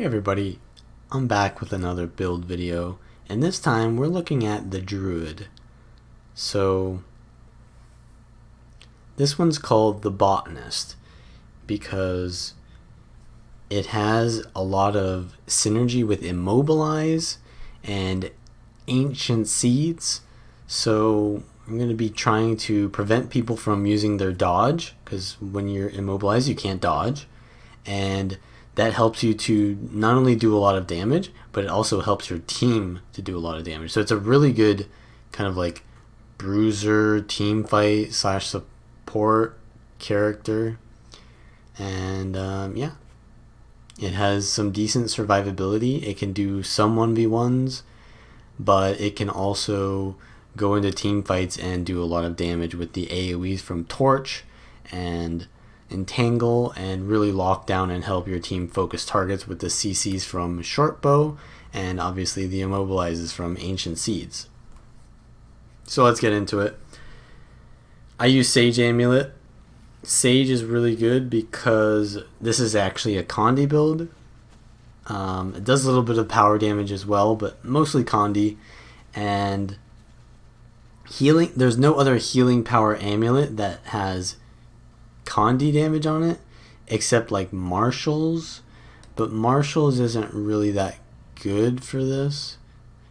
Hey everybody, I'm back with another build video, and this time we're looking at the Druid. So this one's called the Botanist because it has a lot of synergy with immobilize and ancient seeds. So I'm going to be trying to prevent people from using their dodge, because when you're immobilized you can't dodge, and that helps you to not only do a lot of damage, but it also helps your team to do a lot of damage. So it's a really good kind of like bruiser, team fight / support character. And yeah, it has some decent survivability. It can do some 1v1s, but it can also go into team fights and do a lot of damage with the AoEs from Torch and Entangle, and really lock down and help your team focus targets with the CCs from Shortbow, and obviously the immobilizes from Ancient Seeds. So let's get into it. I use Sage Amulet. Sage is really good because this is actually a condi build. It does a little bit of power damage as well, but mostly condi. And healing, there's no other healing power amulet that has condi damage on it except like Marshall's, but Marshall's isn't really that good for this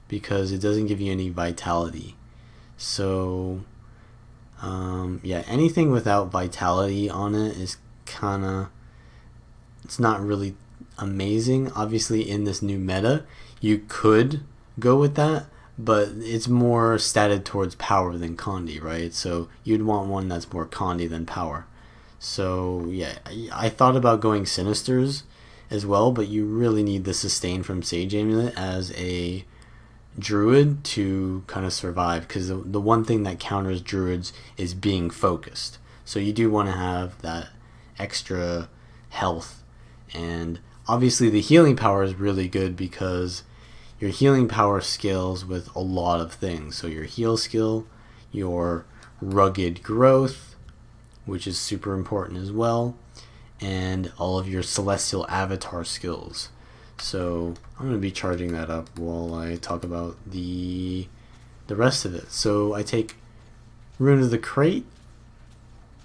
because it doesn't give you any vitality. So yeah, anything without vitality on it is it's not really amazing. Obviously in this new meta you could go with that, but it's more statted towards power than condi, right? So you'd want one that's more condi than power. So yeah, I thought about going Sinisters as well, but you really need the sustain from Sage Amulet as a Druid to kind of survive, because the one thing that counters Druids is being focused. So you do want to have that extra health. And obviously the healing power is really good because your healing power scales with a lot of things. So your heal skill, your rugged growth, which is super important as well, and all of your celestial avatar skills. So I'm going to be charging that up while I talk about the rest of it. So I take Rune of the Krait.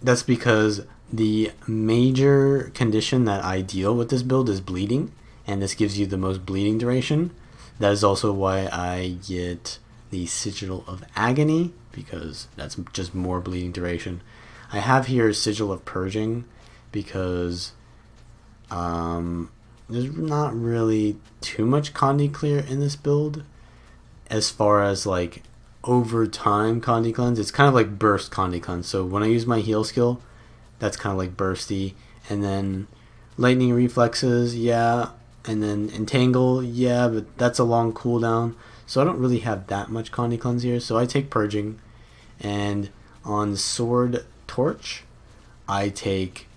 That's because the major condition that I deal with this build is bleeding, and this gives you the most bleeding duration. That is also why I get the Sigil of Agony, because that's just more bleeding duration. I have here Sigil of Purging because there's not really too much condi clear in this build as far as like over time condi cleanse. It's kind of like burst condi cleanse. So when I use my heal skill, that's kind of like bursty. And then lightning reflexes, yeah. And then entangle, yeah, but that's a long cooldown. So I don't really have that much condi cleanse here. So I take Purging, and on Sword Torch I take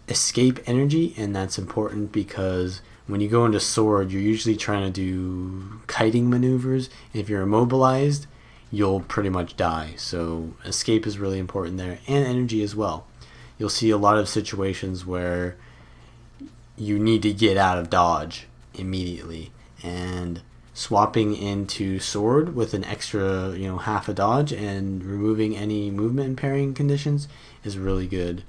escape energy, and that's important because when you go into sword you're usually trying to do kiting maneuvers, and if you're immobilized you'll pretty much die. So escape is really important there, and energy as well. You'll see a lot of situations where you need to get out of dodge immediately, and swapping into sword with an extra, half a dodge and removing any movement impairing conditions is really good.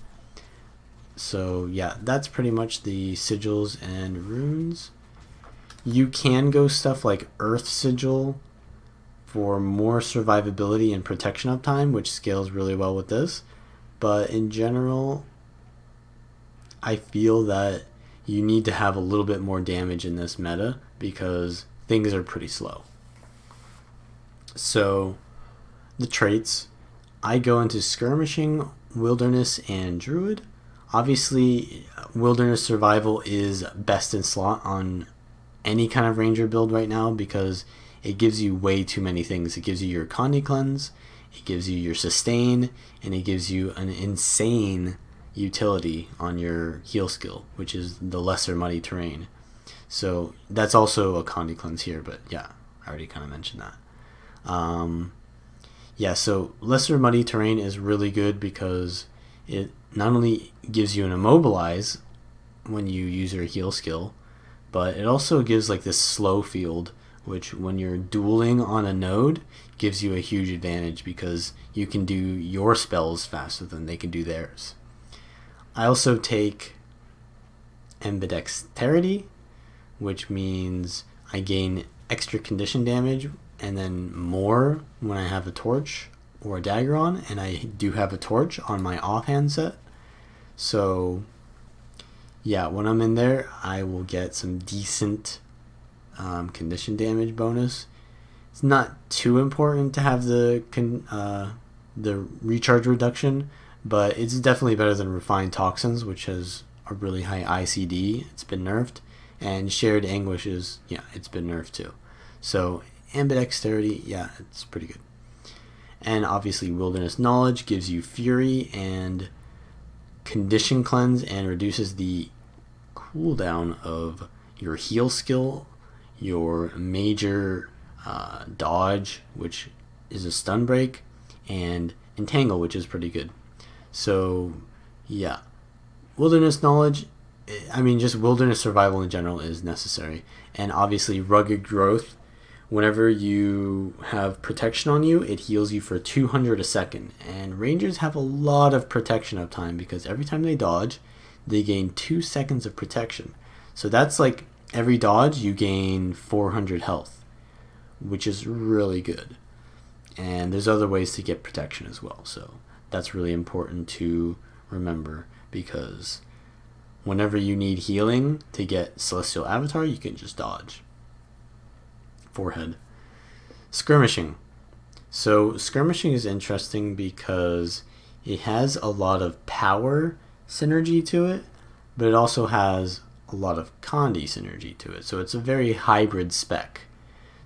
So yeah, that's pretty much the sigils and runes. You can go stuff like Earth Sigil for more survivability and protection uptime, which scales really well with this. But in general, I feel that you need to have a little bit more damage in this meta because things are pretty slow. So the traits, I go into Skirmishing, Wilderness, and Druid. Obviously Wilderness Survival is best in slot on any kind of ranger build right now because it gives you way too many things. It gives you your condi cleanse, it gives you your sustain, and it gives you an insane utility on your heal skill, which is the Lesser Muddy Terrain. So that's also a condi cleanse here, but yeah, I already kind of mentioned that. Yeah, so Lesser Muddy Terrain is really good because it not only gives you an immobilize when you use your heal skill, but it also gives like this slow field, which when you're dueling on a node gives you a huge advantage because you can do your spells faster than they can do theirs. I also take ambidexterity, which means I gain extra condition damage and then more when I have a torch or a dagger on, and I do have a torch on my offhand set. So yeah, when I'm in there, I will get some decent condition damage bonus. It's not too important to have the recharge reduction, but it's definitely better than Refined Toxins, which has a really high ICD. It's been nerfed, and Shared Anguish is, yeah, it's been nerfed too. So ambidexterity, yeah, it's pretty good. And obviously Wilderness Knowledge gives you Fury and Condition Cleanse and reduces the cooldown of your heal skill, your major dodge, which is a stun break, and entangle, which is pretty good. So yeah, Wilderness Knowledge, I mean just wilderness survival in general is necessary. And obviously Rugged Growth, whenever you have protection on you, it heals you for 200 a second. And rangers have a lot of protection of time because every time they dodge, they gain 2 seconds of protection. So that's like every dodge you gain 400 health, which is really good. And there's other ways to get protection as well. So that's really important to remember because whenever you need healing to get Celestial Avatar, you can just dodge. Forehead. Skirmishing. So skirmishing is interesting because it has a lot of power synergy to it, but it also has a lot of condi synergy to it. So it's a very hybrid spec.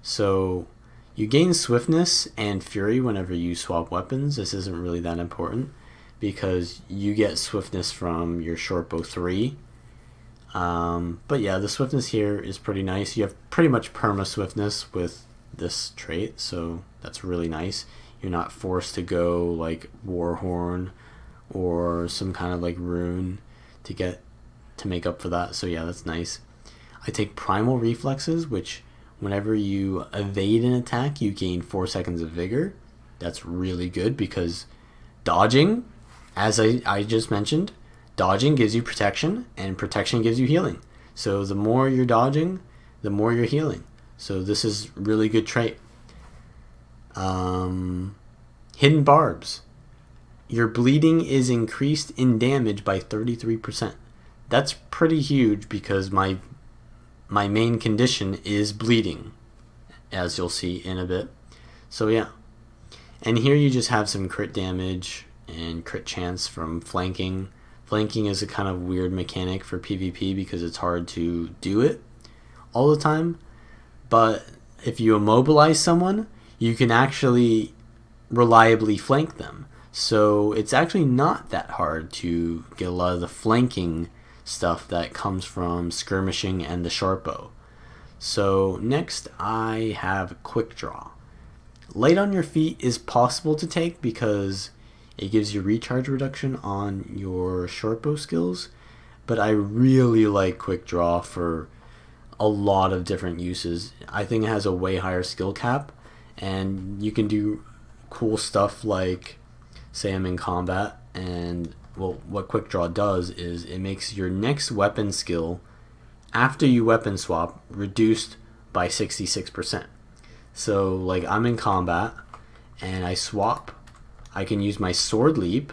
So you gain swiftness and fury whenever you swap weapons. This isn't really that important because you get swiftness from your Shortbow 3. But yeah, the swiftness here is pretty nice. You have pretty much perma swiftness with this trait, so that's really nice. You're not forced to go like Warhorn or some kind of like rune to make up for that. So yeah, that's nice. I take Primal Reflexes, which whenever you evade an attack, you gain 4 seconds of vigor. That's really good because dodging, as I just mentioned, dodging gives you protection, and protection gives you healing. So the more you're dodging, the more you're healing. So this is really good trait. Hidden Barbs. Your bleeding is increased in damage by 33%. That's pretty huge because my main condition is bleeding, as you'll see in a bit. So yeah. And here you just have some crit damage and crit chance from flanking. Flanking is a kind of weird mechanic for PvP because it's hard to do it all the time. But if you immobilize someone, you can actually reliably flank them. So it's actually not that hard to get a lot of the flanking stuff that comes from skirmishing and the Shortbow. So next I have Quick Draw. Light on your feet is possible to take because it gives you recharge reduction on your Shortbow skills, but I really like Quick Draw for a lot of different uses. I think it has a way higher skill cap, and you can do cool stuff like, say I'm in combat, and well, what Quick Draw does is it makes your next weapon skill after you weapon swap reduced by 66%. So like I'm in combat and I swap, I can use my Sword Leap,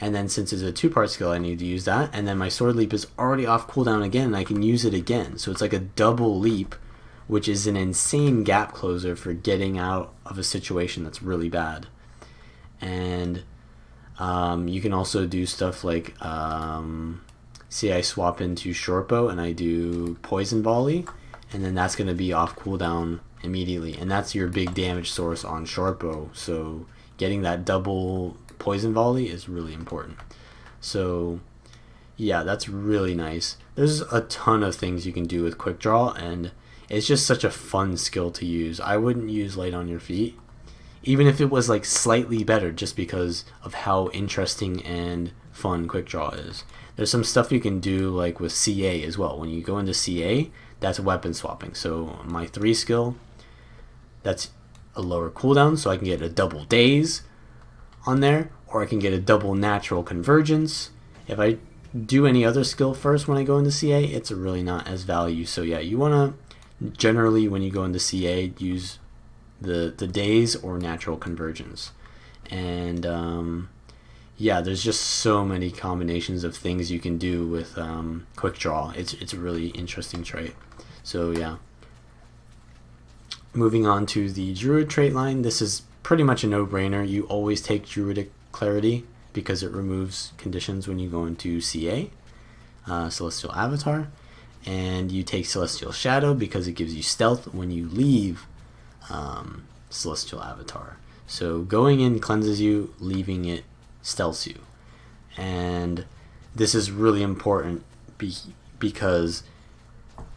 and then since it's a 2-part skill I need to use that, and then my Sword Leap is already off cooldown again and I can use it again. So it's like a double leap, which is an insane gap closer for getting out of a situation that's really bad. And you can also do stuff like, say I swap into Shortbow and I do Poison Volley, and then that's going to be off cooldown immediately, and that's your big damage source on Shortbow. So getting that double Poison Volley is really important. So yeah, that's really nice. There's a ton of things you can do with Quick Draw, and it's just such a fun skill to use. I wouldn't use Light on Your Feet, even if it was like slightly better, just because of how interesting and fun Quick Draw is. There's some stuff you can do like with CA as well. When you go into CA, that's weapon swapping. So my 3 skill, that's a lower cooldown, so I can get a double daze on there, or I can get a double natural convergence. If I do any other skill first when I go into CA, it's really not as value. So yeah, you want to generally, when you go into CA, use the daze or natural convergence. And yeah, there's just so many combinations of things you can do with quick draw. It's a really interesting trait. So yeah, moving on to the Druid trait line. This is pretty much a no-brainer. You always take Druidic Clarity because it removes conditions when you go into CA, Celestial Avatar, and you take Celestial Shadow because it gives you stealth when you leave Celestial Avatar. So going in cleanses you, leaving it stealths you. And this is really important because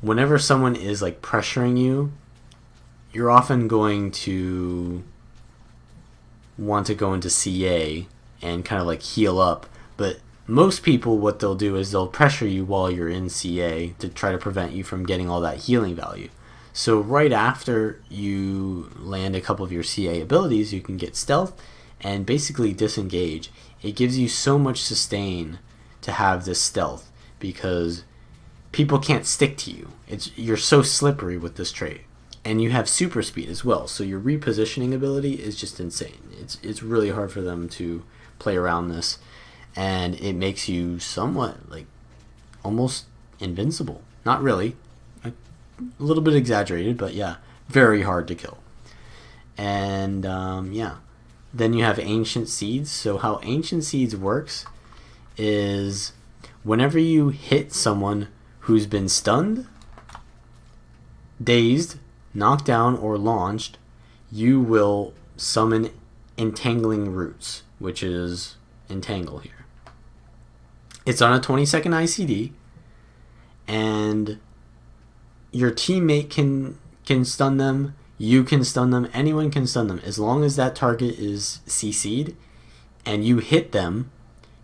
whenever someone is like pressuring you, you're often going to want to go into CA and kind of like heal up. But most people, what they'll do is they'll pressure you while you're in CA to try to prevent you from getting all that healing value. So right after you land a couple of your CA abilities, you can get stealth and basically disengage. It gives you so much sustain to have this stealth because people can't stick to you. You're so slippery with this trait. And you have super speed as well, so your repositioning ability is just insane. It's really hard for them to play around this, and it makes you somewhat like almost invincible. Not really, a little bit exaggerated, but yeah, very hard to kill. And yeah, then you have Ancient Seeds. So how Ancient Seeds works is whenever you hit someone who's been stunned, dazed, knocked down, or launched, you will summon Entangling Roots, which is Entangle here. It's on a 20-second ICD, and your teammate can stun them, you can stun them, anyone can stun them. As long as that target is CC'd and you hit them,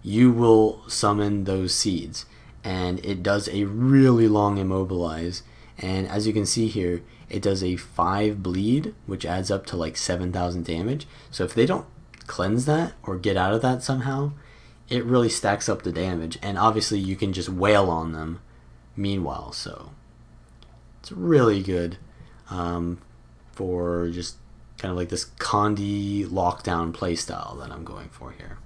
you will summon those seeds. And it does a really long immobilize, and as you can see here, it does a 5 bleed, which adds up to like 7,000 damage. So if they don't cleanse that or get out of that somehow, it really stacks up the damage. And obviously you can just wail on them meanwhile. So it's really good for just kind of like this condi lockdown playstyle that I'm going for here.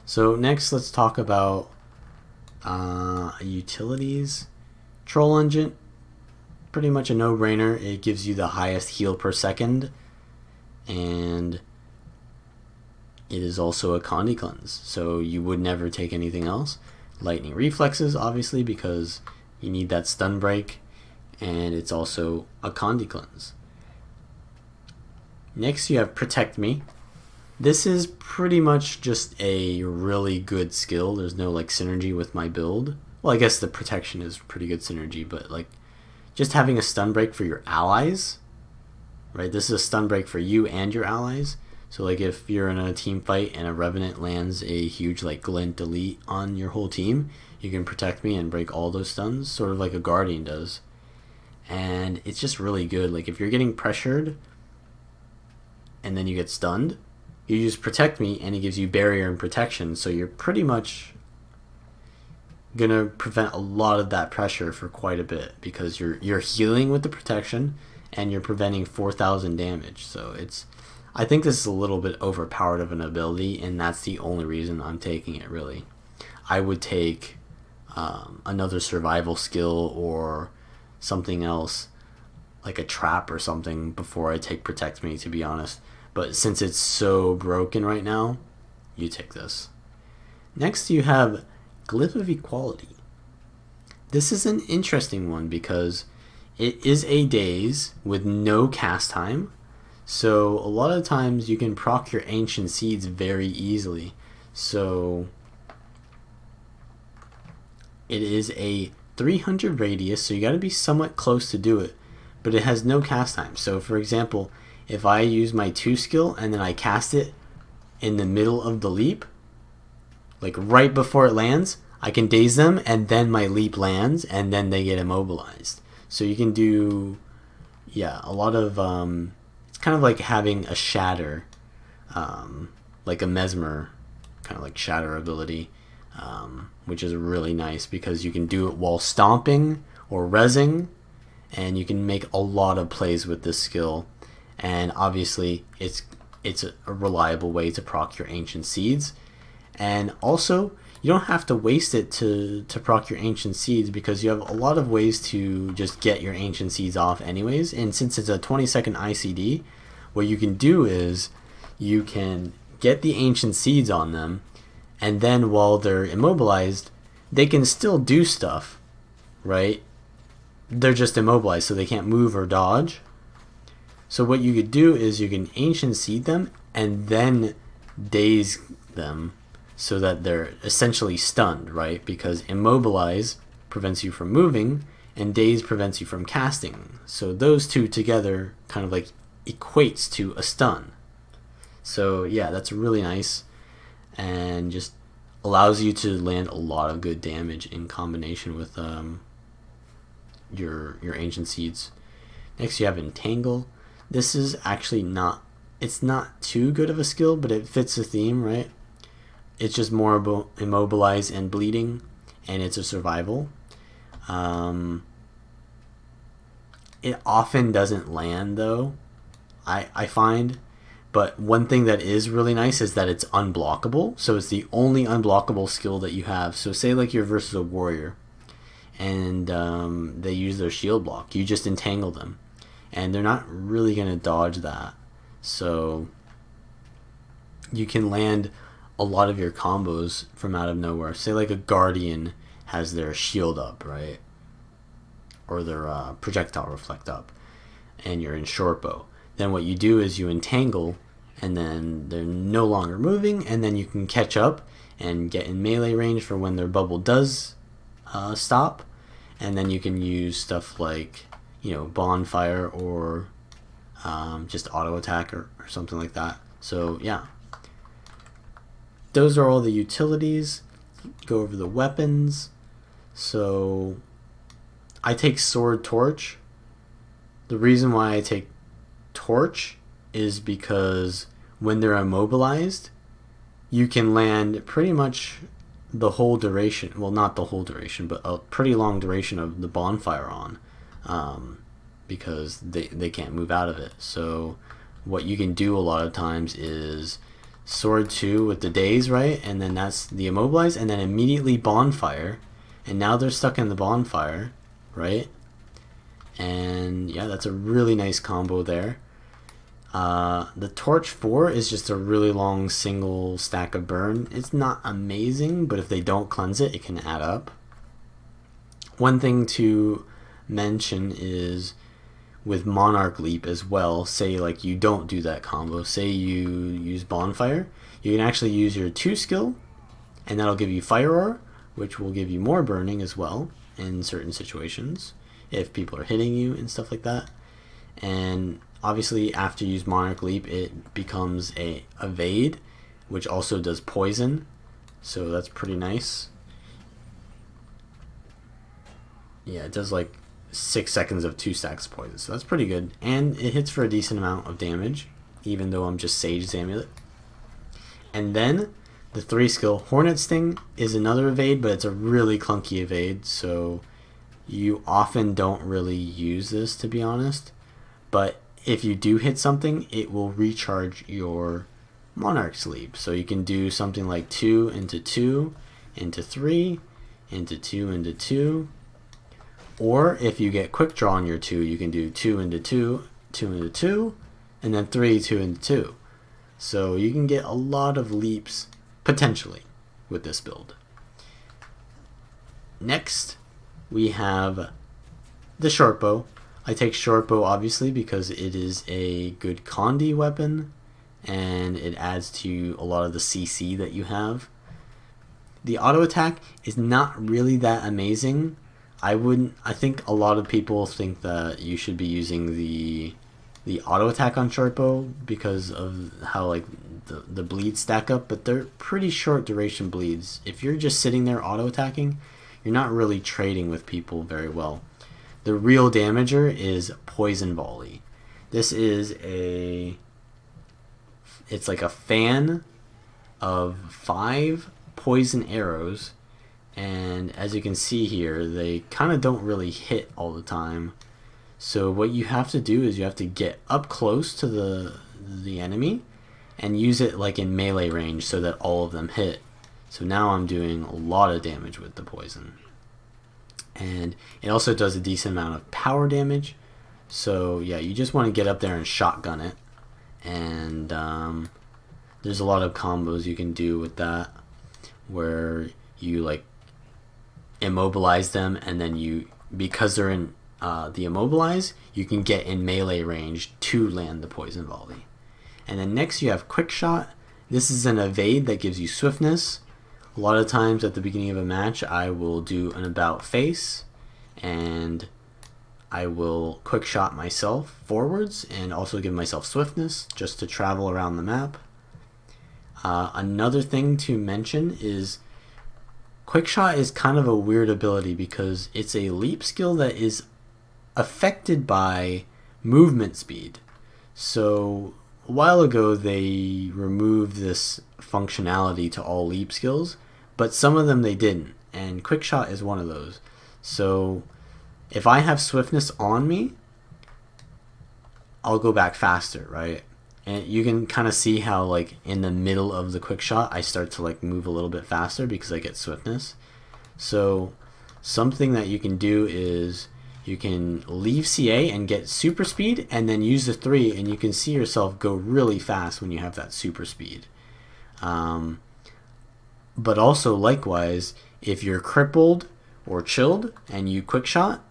So next, let's talk about utilities. Troll Engine, pretty much a no-brainer. It gives you the highest heal per second, and it is also a condi cleanse, so you would never take anything else. Lightning Reflexes, obviously, because you need that stun break, and it's also a condi cleanse. Next, you have Protect Me. This is pretty much just a really good skill. There's no like synergy with my build. Well, I guess the protection is pretty good synergy, but like just having a stun break for your allies, right? This is a stun break for you and your allies. So like if you're in a team fight and a Revenant lands a huge like glint delete on your whole team, you can Protect Me and break all those stuns, sort of like a Guardian does. And it's just really good. Like if you're getting pressured and then you get stunned, you use Protect Me and it gives you barrier and protection, so you're pretty much gonna prevent a lot of that pressure for quite a bit because you're healing with the protection and you're preventing 4,000 damage. So I think this is a little bit overpowered of an ability, and that's the only reason I'm taking it, really. I would take another survival skill or something else like a trap or something before I take Protect Me, to be honest. But since it's so broken right now, you take this. Next you have Glyph of Equality. This is an interesting one because it is a daze with no cast time. So a lot of times you can proc your Ancient Seeds very easily. So it is a 300 radius, so you got to be somewhat close to do it. But it has no cast time. So for example, if I use my 2 skill and then I cast it in the middle of the leap, like right before it lands, I can daze them, and then my leap lands, and then they get immobilized. So you can do, yeah, a lot of, it's kind of like having a shatter, like a mesmer, kind of like shatter ability, which is really nice because you can do it while stomping or rezzing, and you can make a lot of plays with this skill. And obviously it's a reliable way to proc your ancient seeds, and also you don't have to waste it to proc your ancient seeds because you have a lot of ways to just get your ancient seeds off anyways. And since it's a 20-second ICD, what you can do is you can get the ancient seeds on them, and then while they're immobilized, they can still do stuff, right? They're just immobilized, so they can't move or dodge. So what you could do is you can ancient seed them and then daze them so that they're essentially stunned, right? Because immobilize prevents you from moving and daze prevents you from casting. So those two together kind of like equates to a stun. So yeah, that's really nice and just allows you to land a lot of good damage in combination with your ancient seeds. Next you have Entangle. This is actually it's not too good of a skill, but it fits the theme, right? It's just more immobilize and bleeding, and it's a survival. It often doesn't land though, I find. But one thing that is really nice is that it's unblockable. So it's the only unblockable skill that you have. So say like you're versus a warrior and they use their shield block. You just entangle them. And they're not really going to dodge that. So you can land a lot of your combos from out of nowhere. Say like a guardian has their shield up, right? Or their projectile reflect up. And you're in Shortbow. Then what you do is you entangle, and then they're no longer moving, and then you can catch up and get in melee range for when their bubble does stop. And then you can use stuff like, bonfire or just auto attack or something like that. So yeah, those are all the utilities. Go over the weapons. So I take Sword Torch. The reason why I take Torch is because when they're immobilized, you can land pretty much the whole duration, well, not the whole duration, but a pretty long duration of the bonfire on, because they can't move out of it. So what you can do a lot of times is Sword 2 with the daze, right? And then that's the immobilize, and then immediately bonfire, and now they're stuck in the bonfire, right? And yeah, that's a really nice combo there. The Torch 4 is just a really long single stack of burn. It's not amazing, but if they don't cleanse it, it can add up. One thing to mention is with Monarch Leap as well, say like you don't do that combo, say you use Bonfire, you can actually use your 2 skill, and that'll give you Fire Roar, which will give you more burning as well in certain situations, if people are hitting you and stuff like that. And obviously after you use Monarch Leap, it becomes a evade, which also does poison, so that's pretty nice. Yeah, it does like 6 seconds of 2 stacks of poison, so that's pretty good, and it hits for a decent amount of damage, even though I'm just Sage's Amulet. And then the 3 skill Hornet Sting is another evade, but it's a really clunky evade, so you often don't really use this, to be honest. But if you do hit something, it will recharge your Monarch Sleep. So you can do something like 2 into 2 into 3 into 2 into 2. Or if you get quick draw on your 2, you can do 2 into 2, 2 into 2, and then 3, 2 into 2. So you can get a lot of leaps potentially with this build. Next, we have the Shortbow. I take Shortbow obviously because it is a good condi weapon and it adds to a lot of the CC that you have. The auto attack is not really that amazing. I think a lot of people think that you should be using the the auto attack on Shortbow because of how like the bleeds stack up, but they're pretty short duration bleeds. If you're just sitting there auto attacking, you're not really trading with people very well. The real damager is Poison Volley. This is it's like a fan of 5 poison arrows, and as you can see here, they kind of don't really hit all the time. So what you have to do is you have to get up close to the enemy and use it like in melee range so that all of them hit. So now I'm doing a lot of damage with the poison. And it also does a decent amount of power damage. So yeah, you just want to get up there and shotgun it. And there's a lot of combos you can do with that, where you like immobilize them, and then you, because they're in the immobilize, you can get in melee range to land the poison volley. And then next you have quick shot. This is an evade that gives you swiftness. A lot of times at the beginning of a match I will do an about face, and I will quick shot myself forwards and also give myself swiftness just to travel around the map. Another thing to mention is quick shot is kind of a weird ability because it's a leap skill that is affected by movement speed. So a while ago they removed this functionality to all leap skills, but some of them they didn't, and quick shot is one of those. So if I have swiftness on me, I'll go back faster, right? And you can kind of see how like in the middle of the quick shot I start to like move a little bit faster because I get swiftness. So something that you can do is you can leave CA and get super speed and then use the 3, and you can see yourself go really fast when you have that super speed. But also likewise, if you're crippled or chilled and you quick shot,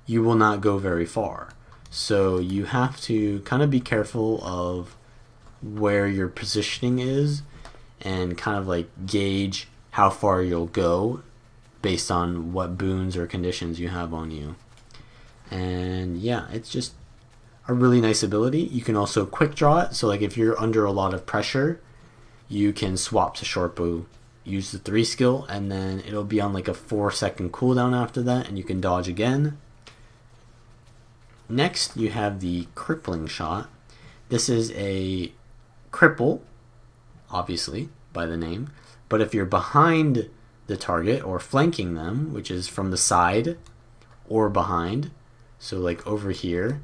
you will not go very far. So you have to kind of be careful of where your positioning is and kind of like gauge how far you'll go based on what boons or conditions you have on you. And yeah, it's just a really nice ability. You can also quick draw it, so like if you're under a lot of pressure, you can swap to Shortbow, use the 3 skill, and then it'll be on like a 4-second cooldown after that, and you can dodge again. Next you have the crippling shot. This is a cripple, obviously by the name, but if you're behind the target or flanking them, which is from the side or behind, so like over here,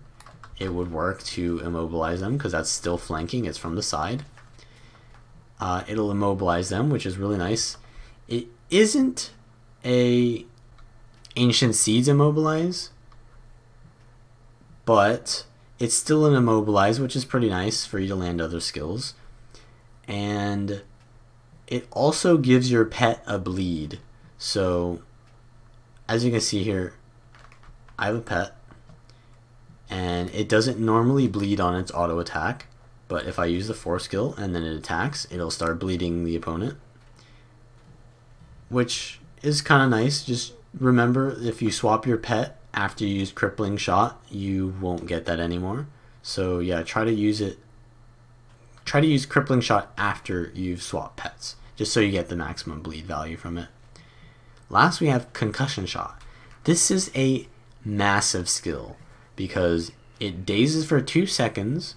it would work to immobilize them because that's still flanking, it's from the side. It'll immobilize them, which is really nice. It isn't a Ancient Seeds immobilize, but it's still an immobilize, which is pretty nice for you to land other skills. And it also gives your pet a bleed. So as you can see here, I have a pet, and it doesn't normally bleed on its auto attack, but if I use the 4 skill and then it attacks, it'll start bleeding the opponent, which is kind of nice. Just remember, if you swap your pet after you use crippling shot, you won't get that anymore. So yeah, try to use crippling shot after you've swapped pets, just so you get the maximum bleed value from it. Last we have concussion shot. This is a massive skill because it dazes for 2 seconds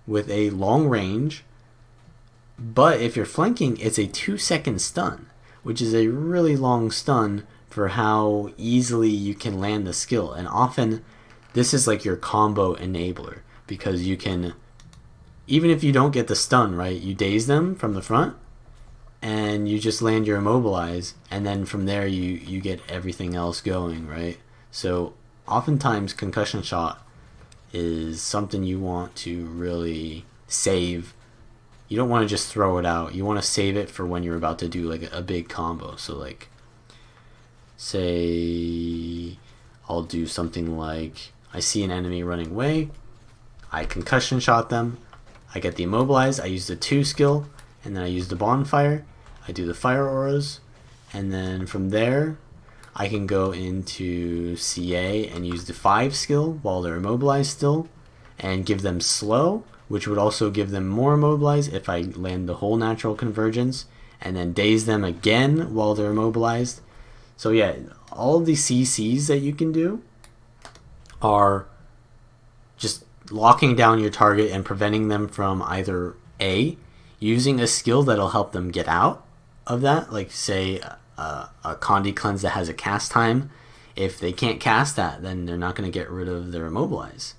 with a long range, but if you're flanking, it's a 2-second stun, which is a really long stun for how easily you can land the skill. And often this is like your combo enabler, because you can, even if you don't get the stun, right, you daze them from the front and you just land your immobilize, and then from there you get everything else going, right? So oftentimes concussion shot is something you want to really save. You don't want to just throw it out. You want to save it for when you're about to do like a big combo. So like, say I'll do something like, I see an enemy running away, I concussion shot them, I get the immobilize, I use the 2 skill, and then I use the bonfire, I do the fire auras, and then from there I can go into CA and use the 5 skill while they're immobilized still, and give them slow, which would also give them more immobilize if I land the whole natural convergence, and then daze them again while they're immobilized. So yeah, all of these CCs that you can do are just locking down your target and preventing them from either A, using a skill that'll help them get out of that, like say a condi cleanse that has a cast time. If they can't cast that, then they're not going to get rid of their immobilize.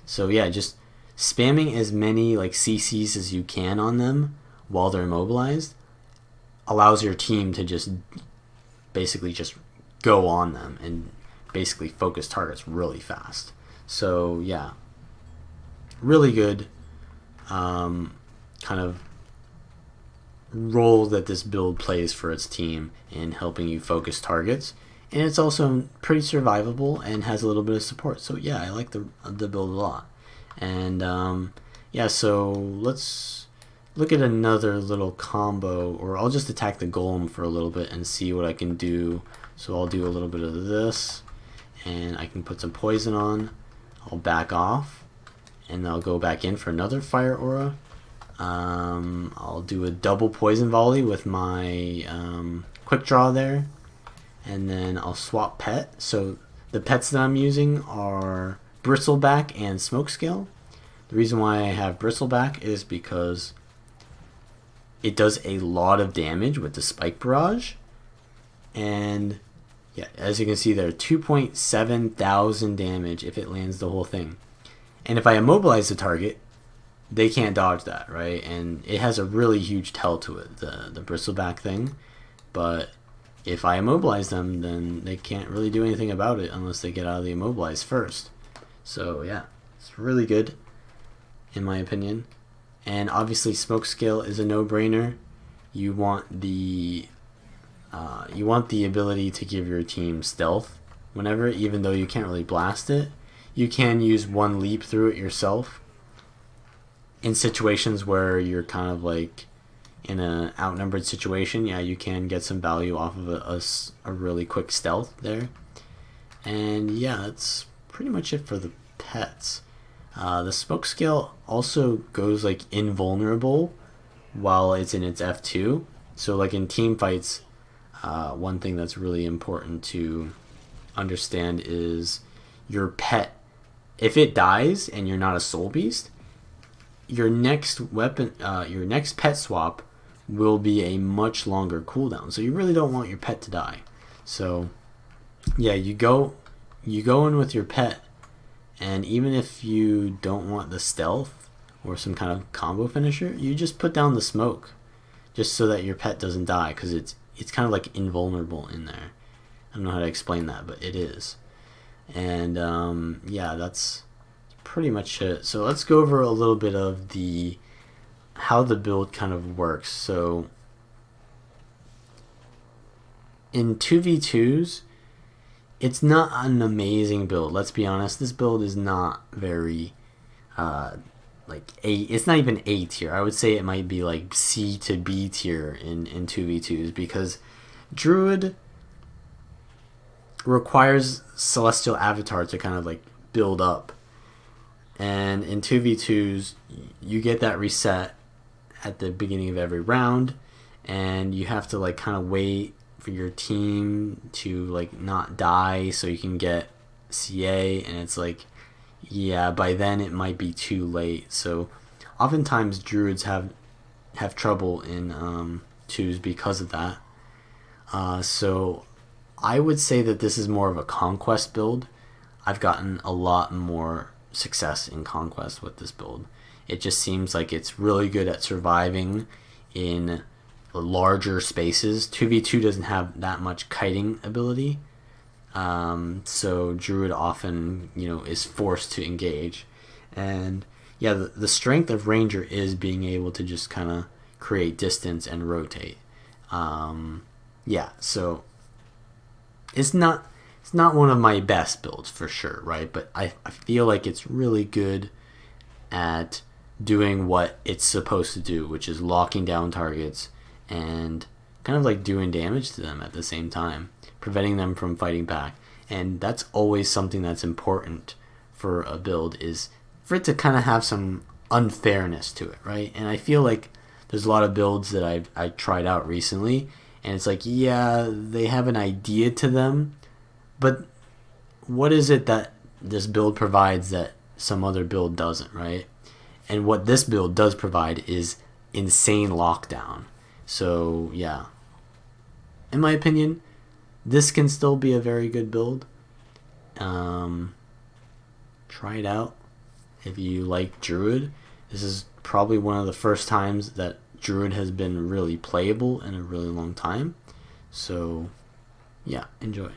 So yeah, just spamming as many like CCs as you can on them while they're immobilized allows your team to just basically just go on them and basically focus targets really fast. So yeah, really good kind of role that this build plays for its team in helping you focus targets, and it's also pretty survivable and has a little bit of support. So yeah, I like the build a lot. And yeah, so let's look at another little combo, or I'll just attack the golem for a little bit and see what I can do. So I'll do a little bit of this, and I can put some poison on. I'll back off, and I'll go back in for another fire aura. I'll do a double poison volley with my quick draw there, and then I'll swap pet. So the pets that I'm using are Bristleback and Smokescale. The reason why I have Bristleback is because it does a lot of damage with the Spike Barrage, and yeah, as you can see there, 2.7 thousand damage if it lands the whole thing. And if I immobilize the target, they can't dodge that, right? And it has a really huge tell to it, the Bristleback thing. But if I immobilize them, then they can't really do anything about it unless they get out of the immobilize first. So yeah, it's really good in my opinion. And obviously Smokescale is a no-brainer. You want the ability to give your team stealth whenever, even though you can't really blast it. You can use one leap through it yourself in situations where you're kind of like in an outnumbered situation. Yeah, you can get some value off of a really quick stealth there. And yeah, that's pretty much it for the pets. The Smokescale also goes like invulnerable while it's in its F2. So like in team fights, one thing that's really important to understand is your pet, if it dies and you're not a soul beast, your next weapon, your next pet swap will be a much longer cooldown. So you really don't want your pet to die. So yeah, you go in with your pet, and even if you don't want the stealth or some kind of combo finisher, you just put down the smoke just so that your pet doesn't die, because it's kind of like invulnerable in there. I don't know how to explain that, but it is. And yeah, that's pretty much it. So let's go over a little bit of how the build kind of works. So in 2v2s, it's not an amazing build. Let's be honest, this build is not very like it's not even A tier. I would say it might be like C to B tier in 2v2s, because Druid requires Celestial Avatar to kind of like build up, and in 2v2s you get that reset at the beginning of every round, and you have to like kind of wait for your team to like not die so you can get CA, and it's like, yeah, by then it might be too late. So oftentimes Druids have trouble in twos because of that. So I would say that this is more of a Conquest build. I've gotten a lot more success in Conquest with this build. It just seems like it's really good at surviving in larger spaces. 2v2 doesn't have that much kiting ability, so Druid often, is forced to engage. And yeah, the strength of Ranger is being able to just kind of create distance and rotate. Yeah, so it's not one of my best builds for sure, right? But I feel like it's really good at doing what it's supposed to do, which is locking down targets and kind of like doing damage to them at the same time, preventing them from fighting back. And that's always something that's important for a build, is for it to kind of have some unfairness to it, right? And I feel like there's a lot of builds that I tried out recently, and it's like, yeah, they have an idea to them, but what is it that this build provides that some other build doesn't, right? And what this build does provide is insane lockdown. So yeah, in my opinion, this can still be a very good build. Try it out if you like Druid. This is probably one of the first times that Druid has been really playable in a really long time. So yeah, enjoy.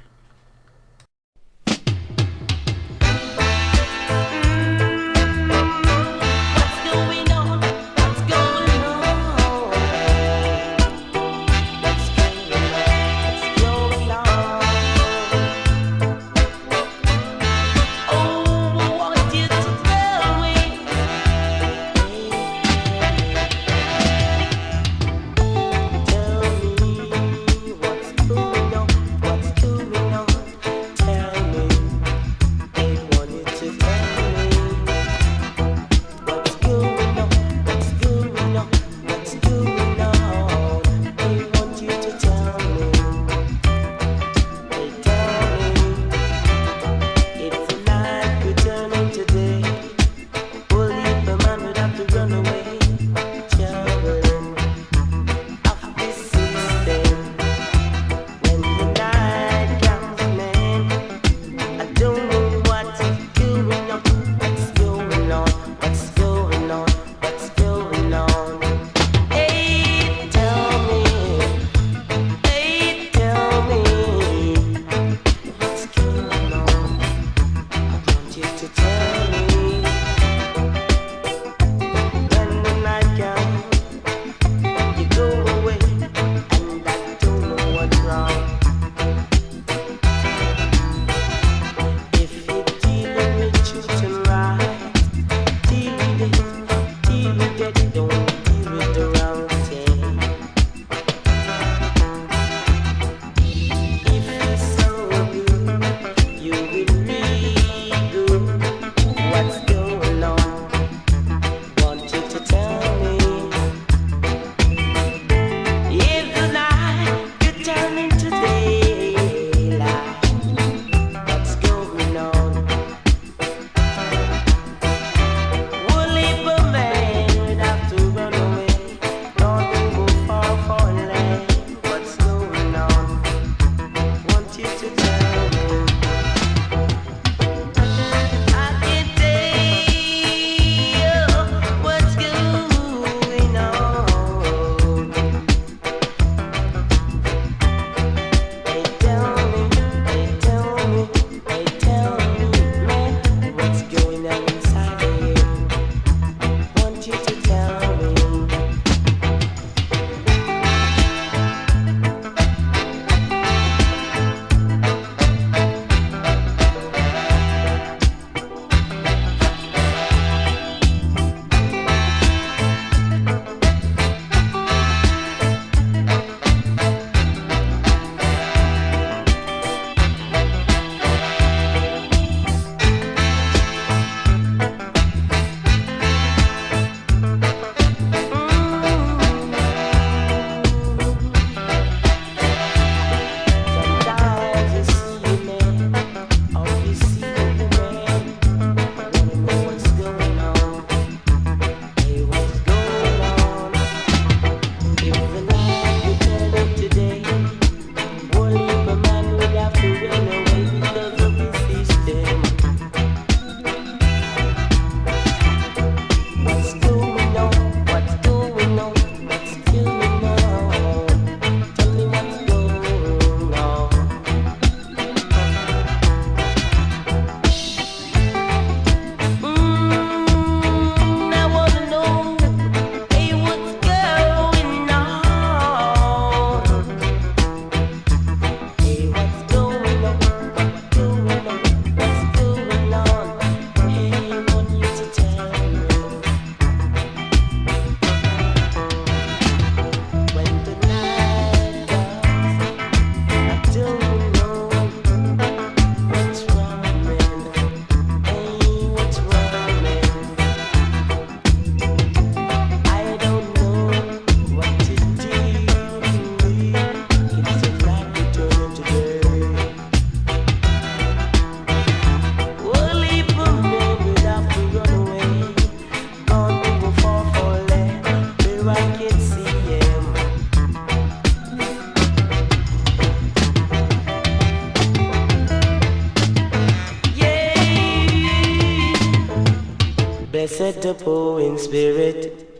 blessed the poor in spirit.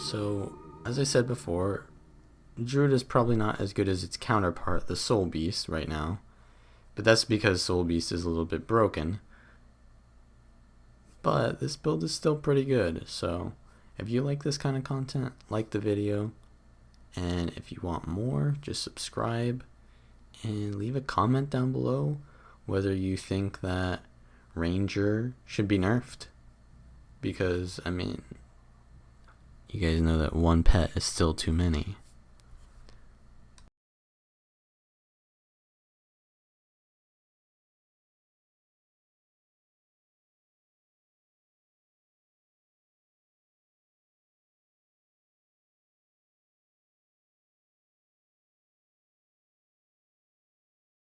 So, as I said before, Druid is probably not as good as its counterpart, the Soul Beast, right now. But that's because Soul Beast is a little bit broken. But this build is still pretty good, so if you like this kind of content, like the video. And if you want more, just subscribe and leave a comment down below whether you think that Ranger should be nerfed. Because, I mean, you guys know that one pet is still too many.